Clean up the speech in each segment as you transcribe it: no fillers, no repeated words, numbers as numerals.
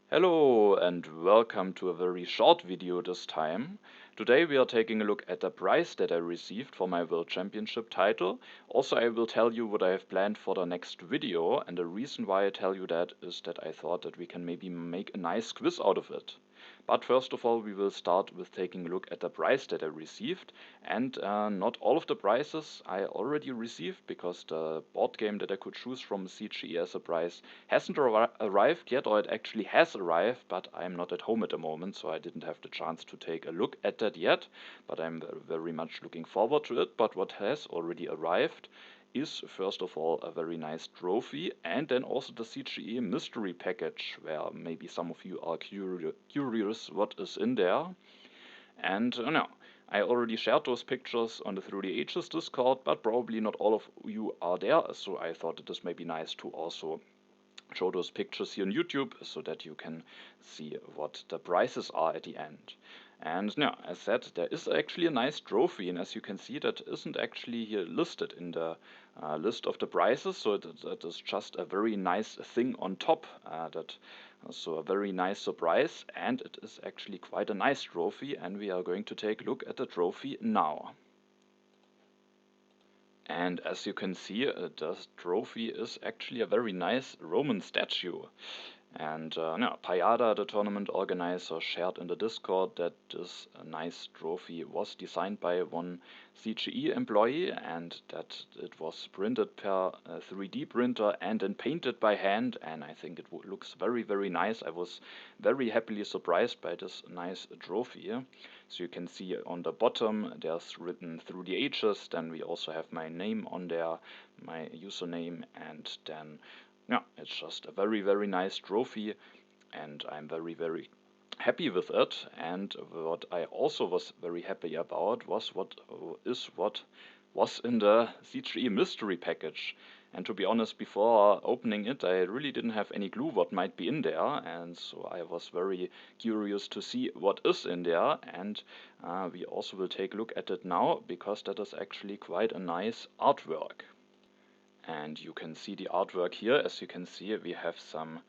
Hello and welcome to a very short video this time. Today we are taking a look at the prize that I received for my World Championship title. Also, I will tell you what I have planned for the next video, and the reason why I tell you that is that I thought that we can maybe make a nice quiz out of it. But first of all, we will start with taking a look at the prize that I received. And not all of the prizes I already received, because the board game that I could choose from CGE as a prize hasn't arrived yet, or it actually has arrived, but I'm not at home at the moment, so I didn't have the chance to take a look at that yet. But I'm very much looking forward to it. But what has already arrived is first of all a very nice trophy, and then also the CGE mystery package, where maybe some of you are curious what is in there. And no, I already shared those pictures on the Through the Ages Discord, but probably not all of you are there, so I thought it is maybe nice to also show those pictures here on YouTube so that you can see what the prices are at the end. And now, as said, there is actually a nice trophy, and as you can see, that isn't actually here listed in the list of the prizes, so that is just a very nice thing on top. So a very nice surprise, and it is actually quite a nice trophy, and we are going to take a look at the trophy now. And as you can see, the trophy is actually a very nice Roman statue. And Payada, the tournament organizer, shared in the Discord that this nice trophy was designed by one CGE employee and that it was printed per 3D printer and then painted by hand. And I think it looks very, very nice. I was very happily surprised by this nice trophy. So you can see on the bottom there's written Through the Ages. Then we also have my name on there, my username, and then yeah, it's just a very, very nice trophy, and I'm very, very happy with it. And what I also was very happy about was what was in the CGE mystery package. And to be honest, before opening it, I really didn't have any clue what might be in there, and so I was very curious to see what is in there. And we also will take a look at it now, because that is actually quite a nice artwork. And you can see the artwork here. As you can see, we have some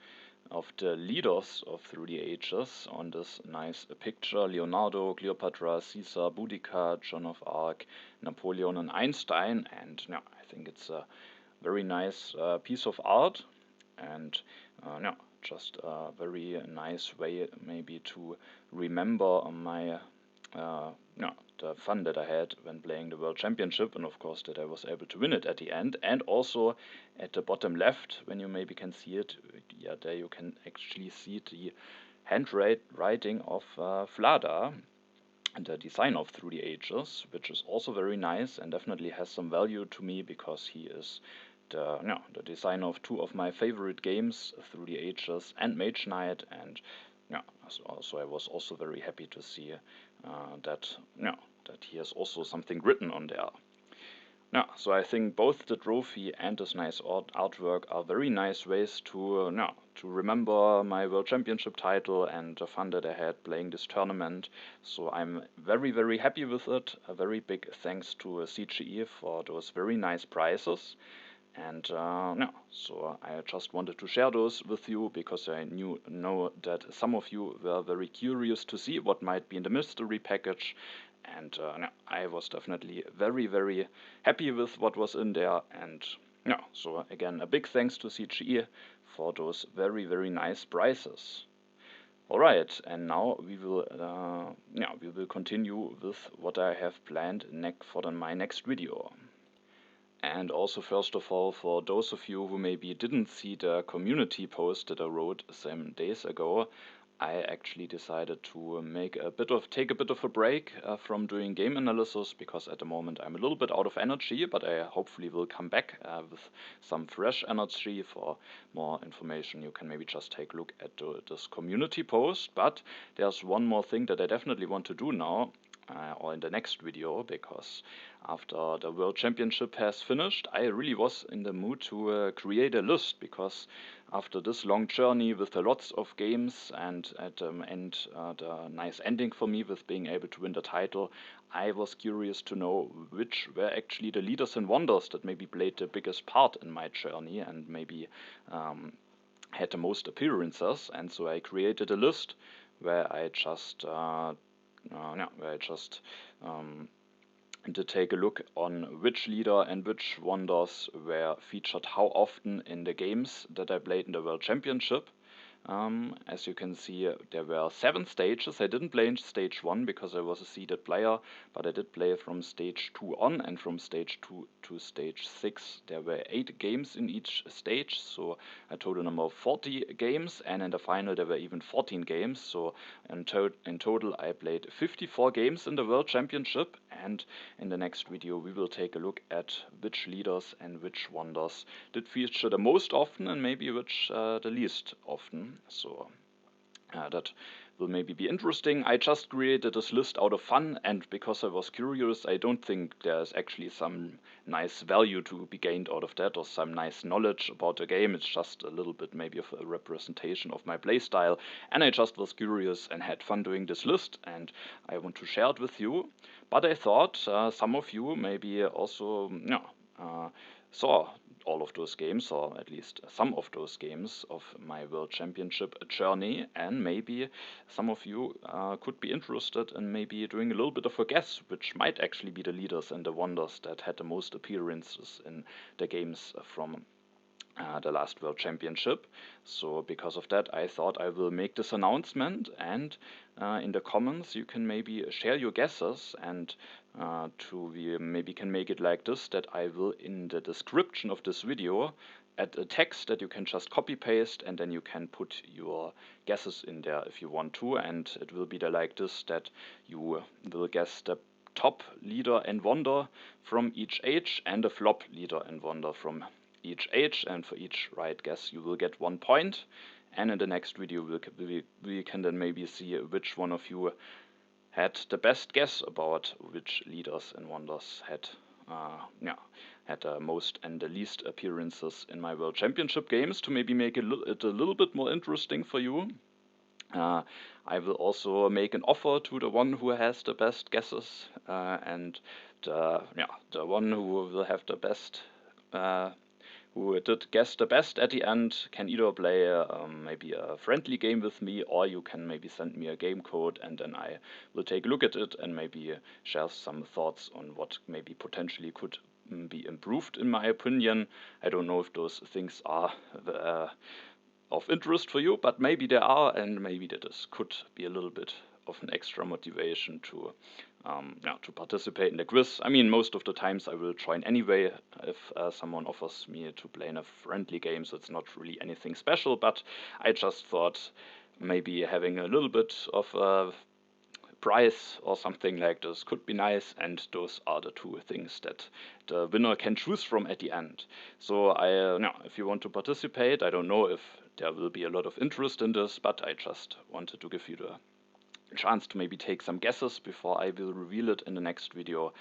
of the leaders of Through the Ages on this nice picture: Leonardo, Cleopatra, Caesar, Boudica, Joan of Arc, Napoleon, and Einstein. And yeah, I think it's a very nice piece of art, and yeah, just a very nice way maybe to remember my yeah, the fun that I had when playing the World Championship, and of course that I was able to win it at the end. And also at the bottom left, when you maybe can see it, yeah, there you can actually see the handwriting of Vlada, the design of Through the Ages, which is also very nice and definitely has some value to me, because he is the designer of two of my favorite games, Through the Ages and Mage Knight. And yeah, so I was also very happy to see that that he has also something written on there. Yeah, so I think both the trophy and this nice artwork are very nice ways to to remember my World Championship title and the fun that I had playing this tournament. So I'm very, very happy with it. A very big thanks to CGE for those very nice prizes. And so I just wanted to share those with you, because I know that some of you were very curious to see what might be in the mystery package. And I was definitely very, very happy with what was in there. And yeah, so again, a big thanks to CGE for those very, very nice prizes. All right, and now we will continue with what I have planned for my next video. And also, first of all, for those of you who maybe didn't see the community post that I wrote some days ago, I actually decided to take a bit of a break from doing game analysis, because at the moment I'm a little bit out of energy, but I hopefully will come back with some fresh energy. For more information, you can maybe just take a look at this community post. But there's one more thing that I definitely want to do now, or in the next video, because after the World Championship has finished, I really was in the mood to create a list, because after this long journey with lots of games, and at the end the nice ending for me with being able to win the title, I was curious to know which were actually the leaders and wonders that maybe played the biggest part in my journey, and maybe had the most appearances, and so I created a list where I just um, to take a look on which leader and which wonders were featured how often in the games that I played in the World Championship. As you can see, there were 7 stages. I didn't play in stage 1 because I was a seeded player, but I did play from stage 2 on, and from stage 2 to stage 6 there were 8 games in each stage, so a total number of 40 games, and in the final there were even 14 games, so in total I played 54 games in the World Championship, and in the next video we will take a look at which leaders and which wonders did feature the most often and maybe which the least often. So that will maybe be interesting. I just created this list out of fun, and because I was curious, I don't think there's actually some nice value to be gained out of that or some nice knowledge about the game. It's just a little bit maybe of a representation of my playstyle, and I just was curious and had fun doing this list, and I want to share it with you. But I thought some of you maybe also saw all of those games, or at least some of those games of my World Championship journey, and maybe some of you could be interested in maybe doing a little bit of a guess which might actually be the leaders and the wonders that had the most appearances in the games from the last World Championship. So because of that, I thought I will make this announcement, and in the comments you can maybe share your guesses, and we maybe can make it like this, that I will in the description of this video add a text that you can just copy paste, and then you can put your guesses in there if you want to, and it will be like this, that you will guess the top leader and wonder from each age and a flop leader and wonder from each age, and for each right guess you will get 1 point, and in the next video we can then maybe see which one of you had the best guess about which leaders and wonders had the most and the least appearances in my World Championship games, to maybe make it a little bit more interesting for you. I will also make an offer to the one who has the best guesses, and the one who will have the best who did guess the best at the end can either play maybe a friendly game with me, or you can maybe send me a game code, and then I will take a look at it and maybe share some thoughts on what maybe potentially could be improved in my opinion. I don't know if those things are of interest for you, but maybe they are, and maybe that could be a little bit of an extra motivation to participate in the quiz. I mean, most of the times I will join anyway if someone offers me to play in a friendly game, so it's not really anything special, but I just thought maybe having a little bit of a prize or something like this could be nice, and those are the 2 things that the winner can choose from at the end. So if you want to participate, I don't know if there will be a lot of interest in this, but I just wanted to give you the chance to maybe take some guesses before I will reveal it in the next video.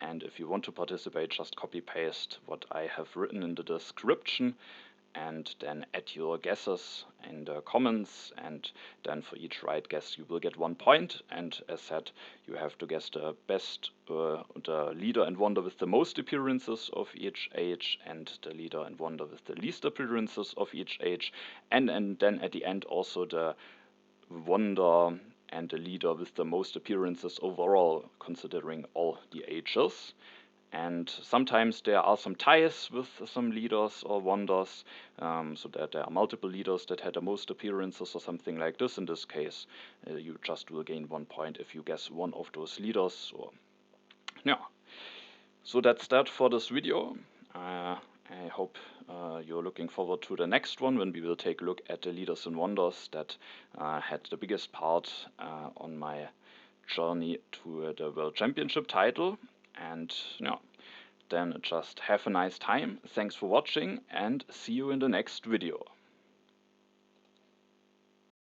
And if you want to participate, just copy paste what I have written in the description, and then add your guesses in the comments, and then for each right guess you will get 1 point, and as said, you have to guess the best the leader and wonder with the most appearances of each age, and the leader and wonder with the least appearances of each age, and then at the end also the wonder and the leader with the most appearances overall, considering all the ages. And sometimes there are some ties with some leaders or wonders, so that there are multiple leaders that had the most appearances or something like this. In this case, you just will gain 1 point if you guess one of those leaders. So that's that for this video. I hope you're looking forward to the next one, when we will take a look at the leaders and wonders that had the biggest part on my journey to the World Championship title. And then just have a nice time. Thanks for watching, and see you in the next video.